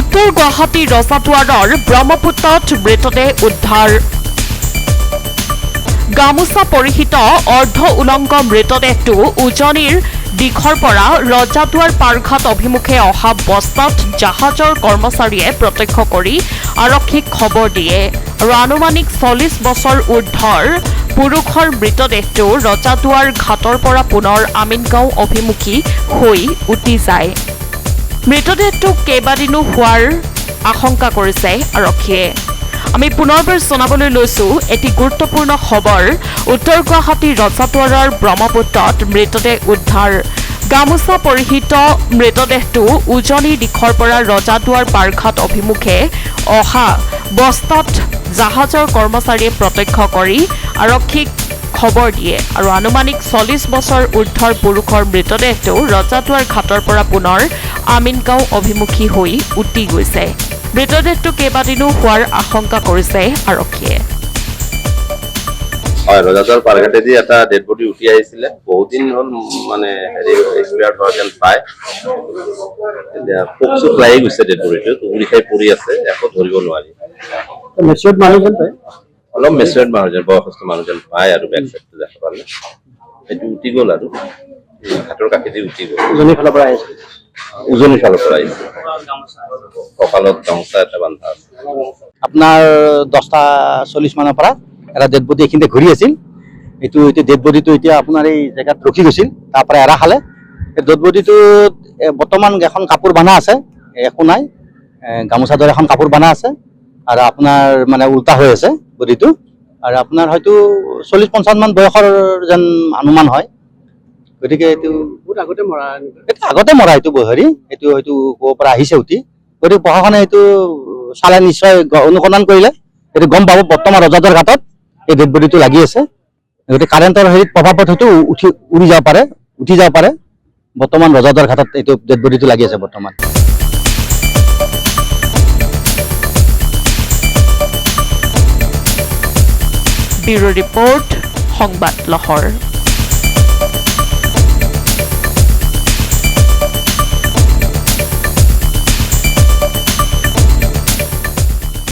উত্তৰ গুৱাহাটী ৰজাদুৱাৰৰ ব্ৰহ্মপুত্ৰত মৃতদেহ উদ্ধাৰ। গামোচা পৰিহিত অৰ্ধ উলংগ মৃতদেহটো উজনিৰ দিশৰ পৰা ৰজাদুৱাৰ পাৰঘাট অভিমুখে অহা বস্তাত জাহাজৰ কৰ্মচাৰীয়ে প্ৰত্যক্ষ কৰি আৰক্ষীক খবৰ দিয়ে আৰু আনুমানিক 40 বছৰ ঊৰ্ধৰ পুৰুষৰ মৃতদেহটো ৰজাদুৱাৰ ঘাটৰ পৰা পুনৰ আমিনগাঁও অভিমুখী হৈ উটি যায়। মৃতদেহটো কেইবাদিনো হোৱাৰ আশংকা কৰিছে আৰক্ষীয়ে। আমি পুনৰবাৰ জনাবলৈ লৈছো এটি গুৰুত্বপূৰ্ণ খবৰ। উত্তৰ গুৱাহাটী ৰজাদুৱাৰৰ ব্ৰহ্মপুত্ৰত মৃতদেহ উদ্ধাৰ। গামোচা পৰিহিত মৃতদেহটো উজনিৰ দিশৰ পৰা ৰজাদুৱাৰ পাৰঘাট অভিমুখে অহা বস্তাত জাহাজৰ কৰ্মচাৰীয়ে প্ৰত্যক্ষ কৰি আৰক্ষীক খবৰ দিয়ে আৰু আনুমানিক 40 বছৰ ঊৰ্ধৰ পুৰুষৰ মৃতদেহটো ৰজাদুৱাৰ ঘাটৰ পৰা পুনৰ আমিনগাঁও অভিমুখী হৈ উটি গৈছে। মৃতদেহটো কেইবাদিনো হোৱাৰ আশংকা কৰিছে আৰক্ষীয়ে। হয়, ৰজাদুৱাৰ পাৰঘাটেদি এটা ডেড বডি উঠি আহিছিলে। বহুত দিন হ'ল মানে এক্সপায়াৰ্ড হোৱা যেন পায়। এতিয়া পোক চোক লাগি গৈছে ডেড বডিটো, উৰি খাই পৰি আছে, একো ধৰিব নোৱাৰি। মেচিয়ৰ্ড মানুহজন পায়, অলপ মেচিয়ৰ্ড মানুহজন, বয়সস্থ মানুহজন পায় আৰু বেক চাইডটো দেখা পালে সেইটো উঠি গ'ল আৰু ঘাটৰ কাষেদি উঠি গ'ল। উজনিৰ ফালৰ পৰা আহিছে। উজনিৰ ফালৰ পৰা আহিছে। কঁকালত গামোচা এটা বান্ধা আছে। আপোনাৰ 10:40 মানৰ পৰা এটা ডেড বডি এইখিনিতে ঘূৰি আছিল। এইটো ডেড বডিটো এতিয়া আপোনাৰ এই জেগাত ৰখি গৈছিল, তাৰ পৰা এৰা খালে। এই ডেড বডিটোত বৰ্তমান এখন কাপোৰ বান্ধা আছে, একো নাই। গামোচা দৰে এখন কাপোৰ বান্ধা আছে আৰু আপোনাৰ মানে উল্টা হৈ আছে বডিটো। আৰু আপোনাৰ হয়তো 40-50 মান বয়সৰ যেন অনুমান হয়। গতিকে এইটো আগতে মৰা এইটো হেৰি, এইটো হয়তো ক'ৰ পৰা আহিছে উঠি। গতিকে প্ৰশাসনে এইটো চালে নিশ্চয় অনুসন্ধান কৰিলে এইটো গম পাব বৰ্তমান ৰজাদুৱাৰ ঘাটত এই ডেড বডিটো লাগি আছে। গতিকে কাৰেণ্টৰ হেৰিত প্ৰভাৱত হয়তো উঠি যাব পাৰে। বৰ্তমান ৰজাদুৱাৰ ঘাটত এইটো ডেড বডিটো লাগি আছে বৰ্তমান। ব্যুৰো ৰিপৰ্ট, সংবাদ লহৰ।